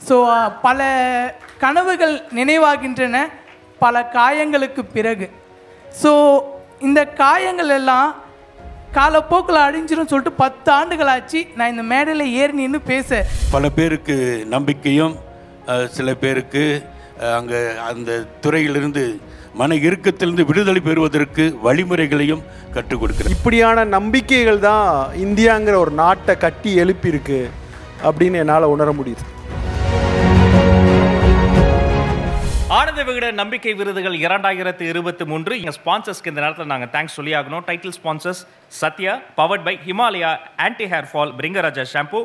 So பல கனவுகள் நினைவாகின்றன பல காயங்களுக்கு பிறகு. ஸோ இந்த காயங்கள் எல்லாம் காலப்போக்கில் அழிஞ்சிரும் சொல்லிட்டு 10 ஆண்டுகள் ஆச்சு நான் இந்த மேடையில் ஏறி நின்று பேச. பல பேருக்கு நம்பிக்கையும் சில பேருக்கு அங்கே அந்த துறையிலிருந்து மன இறுக்கத்திலிருந்து விடுதலை பெறுவதற்கு வழிமுறைகளையும் கற்றுக் கொடுக்குறேன். இப்படியான நம்பிக்கைகள் தான் இந்தியாங்கிற ஒரு நாட்டை கட்டி எழுப்பியிருக்கு அப்படின்னு என்னால் உணர முடியுது. ஆனந்த விகடன் நம்பிக்கை விருதுகள் 2023 எங்கள் ஸ்பான்சர்ஸ்க்கு இந்த நேரத்தில் நாங்கள் தேங்க்ஸ் சொல்லி ஆகணும். Title sponsors Sathya, powered by Himalaya anti hair fall Bringaraja shampoo.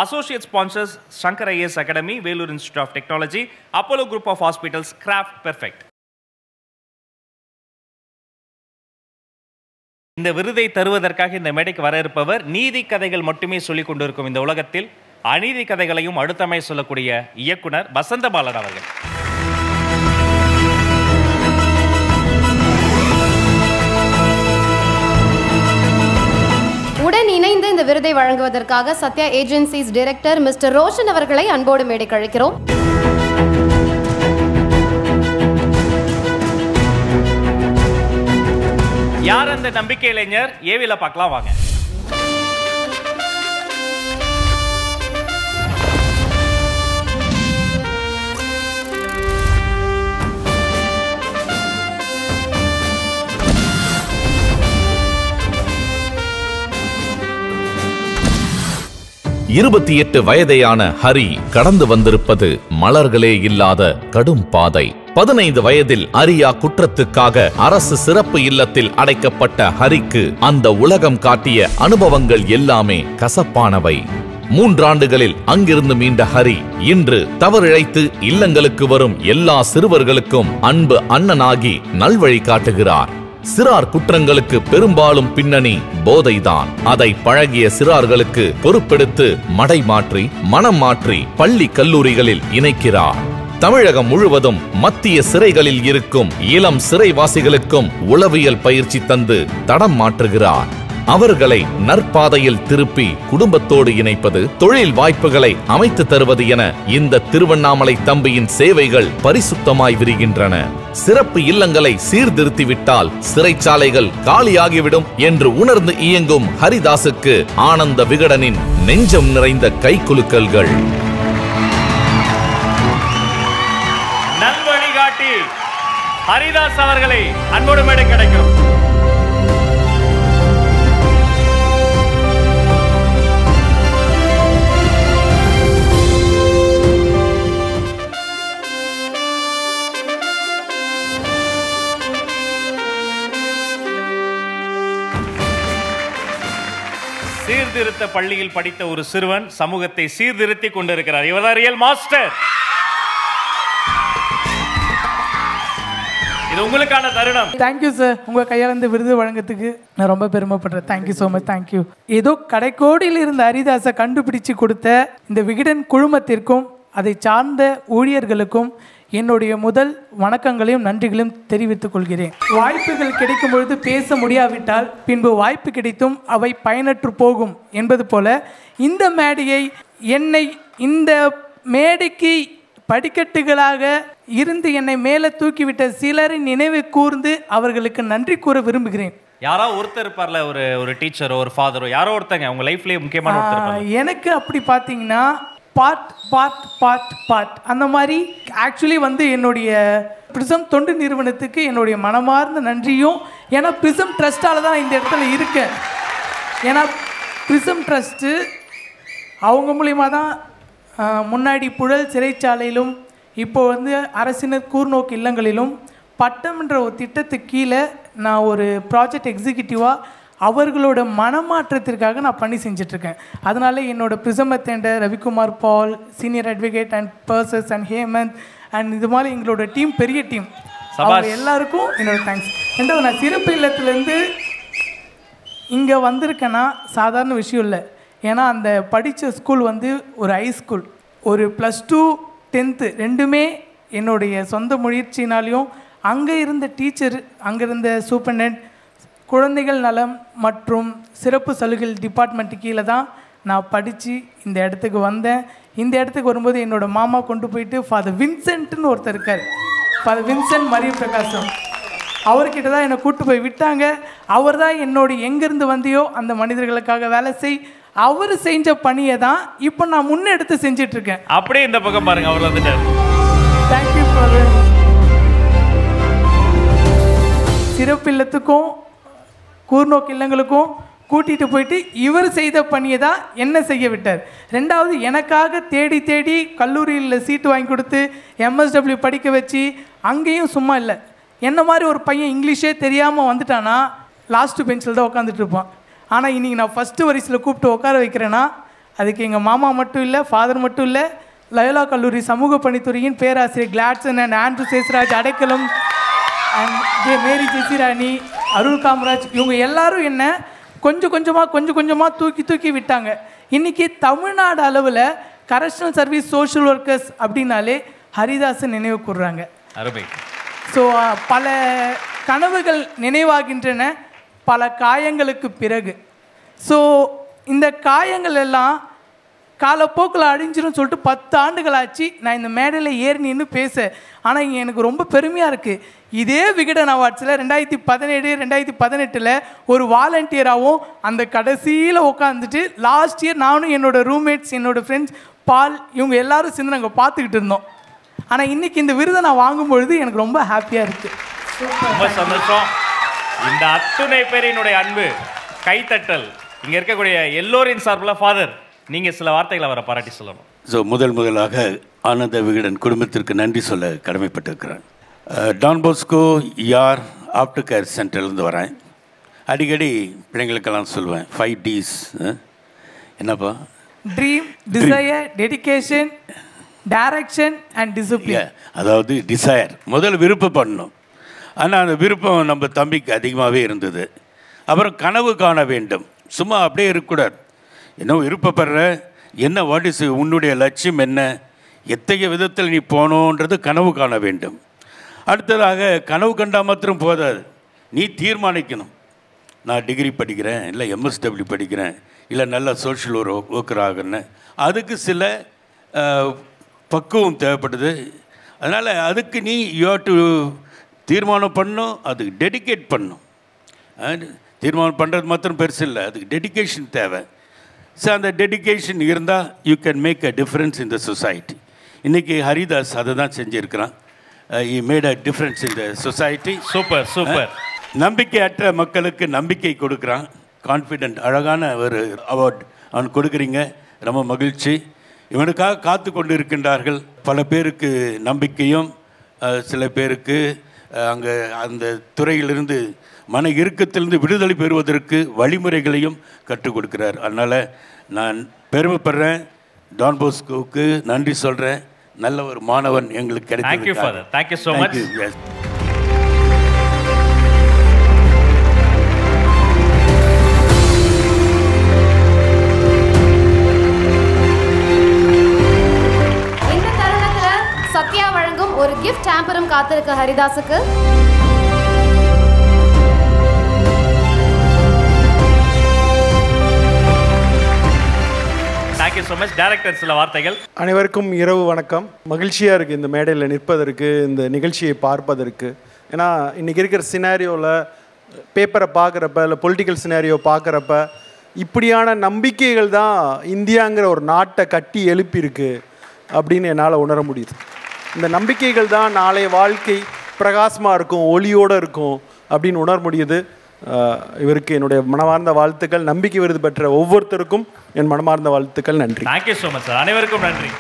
Associate sponsors Shankar IAS academy, Vellore institute of technology, Apollo group of hospitals, craft perfect. இந்த விருதை தருவதற்காக இந்த மேடைக்கு வர இருப்பவர் நீதி கதைகள் மட்டுமே சொல்லிக் கொண்டிருக்கும் இந்த உலகத்தில் அநீதி கதைகளையும் அடுத்தமை சொல்லக்கூடிய இயக்குனர் வசந்தபாலன் அவர்கள். உடன் இணைந்து இந்த விருதை வழங்குவதற்காக Sathya agencies director mister Roshan அவர்களை அன்போடு மேடைக்கு அழைக்கிறோம். யார் அந்த நம்பிக்கை இளைஞர்? ஏவில பார்க்கலாம் வாங்க. இருபத்தி 8 வயதேயான ஹரி கடந்து வந்திருப்பது மலர்களே இல்லாத கடும் பாதை. 15 வயதில் அரியா குற்றத்துக்காக அரசு சிறப்பு இல்லத்தில் அடைக்கப்பட்ட ஹரிக்கு அந்த உலகம் காட்டிய அனுபவங்கள் எல்லாமே கசப்பானவை. 3 ஆண்டுகளில் அங்கிருந்து மீண்ட ஹரி இன்று தவறிழைத்து இல்லங்களுக்கு வரும் எல்லா சிறுவர்களுக்கும் அன்பு அண்ணனாகி நல்வழி காட்டுகிறார். சிறார் குற்றங்களுக்கு பெரும்பாலும் பின்னணி போதைதான். அதை பழகிய சிறார்களுக்கு பொறுப்பெடுத்து மடை மாற்றி மனம் மாற்றி பள்ளி கல்லூரிகளில் இணைக்கிறார். தமிழகம் முழுவதும் மத்திய சிறைகளில் இருக்கும் இளம் சிறைவாசிகளுக்கும் உளவியல் பயிற்சி தந்து தடம் மாற்றுகிறார். அவர்களை நற்பாதையில் திருப்பி குடும்பத்தோடு இணைப்பது, தொழில் வாய்ப்புகளை அமைத்து தருவது என இந்த திருவண்ணாமலை தம்பியின் சேவைகள் பரிசுத்தமாய் விரிகின்றன. சிறப்பு இல்லங்களை சீர்திருத்திவிட்டால் சிறைச்சாலைகள் காலியாகிவிடும் என்று உணர்ந்து இயங்கும் ஹரிதாசுக்கு ஆனந்த விகடனின் நெஞ்சம் நிறைந்த கைகுலுக்கல்கள். நல்வழிகாட்டி ஹரிதாஸ் அவர்களை அன்போடு மேடை கிடைக்கும். சீர்திருத்த பள்ளியில் படித்த ஒரு சிறுவன் சமூகத்தை சீர்திருத்தி கொண்டிருக்கிறார். இவர்தான் ரியல் மாஸ்டர். இது உங்களுக்கான தருணம். தேங்க்யூ சார், உங்க கையால் இந்த விருது வழங்கத்துக்கு நான் ரொம்ப பெருமைப்படுறேன். Thank you so much. தேங்க்யூ. ஏதோ கடைக்கோடியில் இருந்த ஹரிதாஸை கண்டுபிடிச்சு கொடுத்த இந்த விகடன் குழுமத்திற்கும் அதை சார்ந்த ஊழியர்களுக்கும் என்னுடைய முதல் வணக்கங்களையும் நன்றிகளையும் தெரிவித்துக் கொள்கிறேன். வாய்ப்புகள் கிடைக்கும் பொழுது பேச முடியாவிட்டால் பின்பு வாய்ப்பு கிடைத்தும் அவை பயனற்று போகும் என்பது போல இந்த மேடையை என்னை இந்த மேடைக்கு படிக்கட்டுகளாக இருந்து என்னை மேலே தூக்கிவிட்ட சிலரின் நினைவு கூர்ந்து அவர்களுக்கு நன்றி கூற விரும்புகிறேன். யாரோ ஒருத்தர் இருப்பார்ல, ஒரு டீச்சரோ ஒரு ஃபாதரோ யாரோ ஒருத்தங்க உங்க லைஃப்லயே முக்கியமான ஒருத்தர். எனக்கு அப்படி பார்த்தீங்கன்னா பார்ட் அந்த மாதிரி ஆக்சுவலி என்னுடைய பிரிசம் தொண்டு நிறுவனத்துக்கு என்னுடைய மனமார்ந்த நன்றியும், ஏன்னா பிரிசம் ட்ரஸ்டால் தான் இந்த இடத்துல இருக்கேன். ஏன்னா பிரிசம் ட்ரஸ்ட்டு அவங்க மூலிமா தான் முன்னாடி புழல் சிறைச்சாலையிலும் இப்போ அரசினர் கூர்நோக்கு இல்லங்களிலும் பட்டம்ன்ற ஒரு திட்டத்துக்கு கீழே நான் ஒரு ப்ராஜெக்ட் எக்ஸிக்யூட்டிவாக அவர்களோட மனமாற்றத்திற்காக நான் பண்ணி செஞ்சிட்ருக்கேன். அதனால என்னோட பிரிசம் attender Ravikumar Paul, senior advocate and பர்சஸ் அண்ட் ஹேமந்த் அண்ட் இது மாதிரி எங்களோட டீம், பெரிய டீம், அவங்க எல்லாருக்கும் என்னோட தேங்க்ஸ். ரெண்டாவது, நான் சிறப்பு இல்லத்துலேருந்து இங்கே வந்திருக்கேன்னா சாதாரண விஷயம் இல்லை. ஏன்னா அந்த படித்த ஸ்கூல் ஒரு ஹை ஸ்கூல், ஒரு +2 10th ரெண்டுமே என்னுடைய சொந்த முயற்சினாலையும் அங்கே இருந்த டீச்சர், அங்கே இருந்த சூப்பர்டென்ட், குழந்தைகள் நலம் மற்றும் சிறப்பு சலுகை டிபார்ட்மெண்ட்டு கீழே தான் நான் படித்து இந்த இடத்துக்கு வந்தேன். இந்த இடத்துக்கு வரும்போது என்னோடய மாமா கொண்டு போயிட்டு ஃபாதர் வின்சென்ட்னு ஒருத்தர் இருக்கார், ஃபாதர் வின்சென்ட் மரிய பிரகாசம், அவர்கிட்ட தான் என்னை கூப்பிட்டு போய் விட்டாங்க. அவர் தான் என்னோட எங்கேருந்து வந்தியோ அந்த மனிதர்களுக்காக வேலை செய், அவர் செஞ்ச பணியை தான் இப்போ நான் முன்னெடுத்து செஞ்சிட்ருக்கேன். அப்படியே இந்த பக்கம் பாருங்க, அவர் வந்துட்டார். Thank you father. சிறப்பில்லத்துக்கும் கூர்நோக்கு இல்லங்களுக்கும் கூட்டிகிட்டு போயிட்டு இவர் செய்த பணியை தான் என்ன செய்ய விட்டார். ரெண்டாவது, எனக்காக தேடி தேடி கல்லூரியில் சீட்டு வாங்கி கொடுத்து MSW படிக்க வச்சு, அங்கேயும் சும்மா இல்லை, என்ன மாதிரி ஒரு பையன் இங்கிலீஷே தெரியாமல் வந்துட்டானா லாஸ்ட்டு பெஞ்சில் தான் உட்காந்துட்டு இருப்பான். ஆனால் இன்றைக்கி நான் ஃபஸ்ட்டு வரிசையில் கூப்பிட்டு உட்கார வைக்கிறேன்னா அதுக்கு எங்கள் மாமா மட்டும் இல்லை, ஃபாதர் மட்டும் இல்லை, லயோலா கல்லூரி சமூக பணித்துறையின் பேராசிரியர் கிளாட்சன் அண்ட் ஆண்ட்ரூ சேஸ்ராஜ் அடைக்கலம் அண்ட் மேரி ஜெசிராணி, அருள் காமராஜ், இவங்க எல்லாரும் என்ன கொஞ்சம் கொஞ்சமாக தூக்கி விட்டாங்க. இன்றைக்கி தமிழ்நாடு அளவில் கரஸ்னல் சர்வீஸ் சோஷியல் ஒர்க்கர்ஸ் அப்படின்னாலே ஹரிதாஸை நினைவு கூறுறாங்க. அருமை. ஸோ பல கனவுகள் நினைவாகின்றன பல காயங்களுக்கு பிறகு. ஸோ இந்த காயங்கள் எல்லாம் காலப்போக்கில் அழிஞ்சிரும் சொல்லிட்டு 10 ஆண்டுகள் ஆச்சு நான் இந்த மேடையில் ஏறி நின்று பேச. ஆனால் இங்கே எனக்கு ரொம்ப பெருமையாக இருக்குது. இதே விகடன் அவார்ட்ஸில் 2017 2018 ஒரு வாலண்டியராகவும் அந்த கடைசியில் உட்காந்துட்டு லாஸ்ட் இயர் நானும் என்னோடய ரூம்மேட்ஸ் என்னோடய ஃப்ரெண்ட்ஸ் பால் இவங்க எல்லாரும் சேர்ந்து நாங்கள் பார்த்துக்கிட்டு இருந்தோம். ஆனால் இன்றைக்கி இந்த விருதை நான் வாங்கும்பொழுது எனக்கு ரொம்ப ஹாப்பியாக இருக்குது. ரொம்ப சந்தோஷம். இந்த அத்துணை பேரினுடைய அன்பு கைத்தட்டல் இங்கே இருக்கக்கூடிய எல்லோரின் சார்பில் ஃபாதர் நீங்கள் சில வார்த்தைகளை அவரை பாராட்டி சொல்லணும். ஸோ முதலாக ஆனந்த விகடன் குடும்பத்திற்கு நன்றி சொல்ல கடமைப்பட்டிருக்கிறேன். டான் போஸ்கோ யார் ஆஃப்டர் கேர் சென்டர்லேருந்து வரேன். அடிக்கடி பிள்ளைங்களுக்கெல்லாம் சொல்லுவேன் 5 Ds. என்னப்பா? Dream, desire, dedication, direction and discipline. அதாவது டிசையர் முதல்ல விருப்பப்படணும். ஆனால் அந்த விருப்பம் நம்ம தம்பிக்கு அதிகமாகவே இருந்தது. அப்புறம் கனவு காண வேண்டும், சும்மா அப்படியே இருக்கக்கூடாது. என்ன விருப்பப்படுற, என்ன வாட் இஸ் உன்னுடைய லட்சியம் என்ன, எத்தகைய விதத்தில் நீ போகணுன்றது கனவு காண வேண்டும். அடுத்ததாக கனவு கண்டால் மாத்திரம் போதாது, நீ தீர்மானிக்கணும். நான் டிகிரி படிக்கிறேன், இல்லை MSW படிக்கிறேன், இல்லை நல்ல சோஷியல் ஒர்க்கர் ஆகுன்னு. அதுக்கு சில பக்குவம் தேவைப்படுது. அதனால் அதுக்கு நீ யூ டு தீர்மானம் பண்ணணும், அதுக்கு டெடிகேட் பண்ணணும். தீர்மானம் பண்ணுறது மாத்திரம் பெருசு இல்லை, அதுக்கு டெடிகேஷன் தேவை. ஸோ அந்த டெடிகேஷன் இருந்தால் you can make a difference in the society. இன்றைக்கி ஹரிதாஸ் அதை தான் செஞ்சுருக்கிறான். he made a difference in the society. Super. நம்பிக்கையற்ற மக்களுக்கு நம்பிக்கை கொடுக்குறான். கான்ஃபிடென்ட், அழகான ஒரு அவார்ட் அவன் கொடுக்குறீங்க, ரொம்ப மகிழ்ச்சி. இவனுக்காக காத்து கொண்டு இருக்கின்றார்கள் பல பேருக்கு நம்பிக்கையும், சில பேருக்கு அங்கே அந்த துறையிலிருந்து மன இறுக்கத்திலிருந்து விடுதலை பெறுவதற்கு வழிமுறைகளையும் கற்றுக் கொடுக்கிறார். அதனால் நான் பெருமைப்படுறேன், டான் போஸ்கோவுக்கு நன்றி சொல்கிறேன். நல்ல ஒரு மாணவன் எங்களுக்கு கிடைத்தது. Thank you father. Thank you so much. Yes. இந்த தருணத்துல சத்யா வழங்கும் ஒரு கிஃப்ட் ஹேம்பரும் காத்திருக்கு ஹரிதாஸுக்கு. Thank you so much. டைரக்டர் சில வார்த்தைகள். அனைவருக்கும் இரவு வணக்கம். மகிழ்ச்சியாக இருக்குது இந்த மேடையில் நிற்பதற்கு, இந்த நிகழ்ச்சியை பார்ப்பதற்கு. ஏன்னா இன்றைக்கி இருக்கிற சினாரியோவில் பேப்பரை பார்க்குறப்ப, இல்லை பொலிட்டிக்கல் சினாரியோ பார்க்குறப்ப, இப்படியான நம்பிக்கைகள் தான் இந்தியாங்கிற ஒரு நாட்டை கட்டி எழுப்பியிருக்கு அப்படின்னு என்னால் உணர முடியுது. இந்த நம்பிக்கைகள் தான் நாளைய வாழ்க்கை பிரகாசமாக இருக்கும், ஒளியோடு இருக்கும் அப்படின்னு உணர முடியுது. இவருக்கு என்னுடைய மனமார்ந்த வாழ்த்துக்கள். நம்பிக்கை விருது பெற்ற ஒவ்வொருத்தருக்கும் என் மனமார்ந்த வாழ்த்துக்கள். நன்றி. Thank you so much sir. அனைவருக்கும் நன்றி.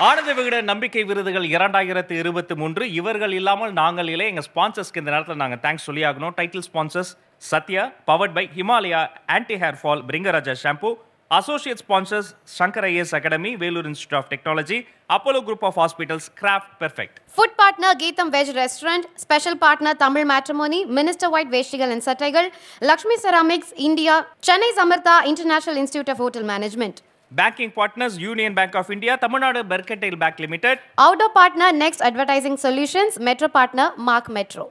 ஆனந்த விகடன் நம்பிக்கை விருதுகள் 2023. இவர்கள் இல்லாமல் நாங்கள் இல்லை. எங்கள் ஸ்பான்சர்ஸ்க்கு இந்த நேரத்தில் நாங்கள் தேங்க்ஸ் சொல்லி ஆகணும். Title sponsors Sathya, powered by Himalaya anti hair fall Bringaraja shampoo. Associate sponsors Shankar IAS Academy, Velur Institute of Technology, Apollo Group of Hospitals, Craft Perfect. Food partner Geetham Veg Restaurant, special partner Tamil Matrimony, Minister White Veshtigal and Sattaigal, Lakshmi Ceramics India, Chennai Samartha International Institute of Hotel Management. Banking partners Union Bank of India, Tamil Nadu Mercantile Bank Limited. Outdoor partner Next Advertising Solutions, Metro partner Mark Metro.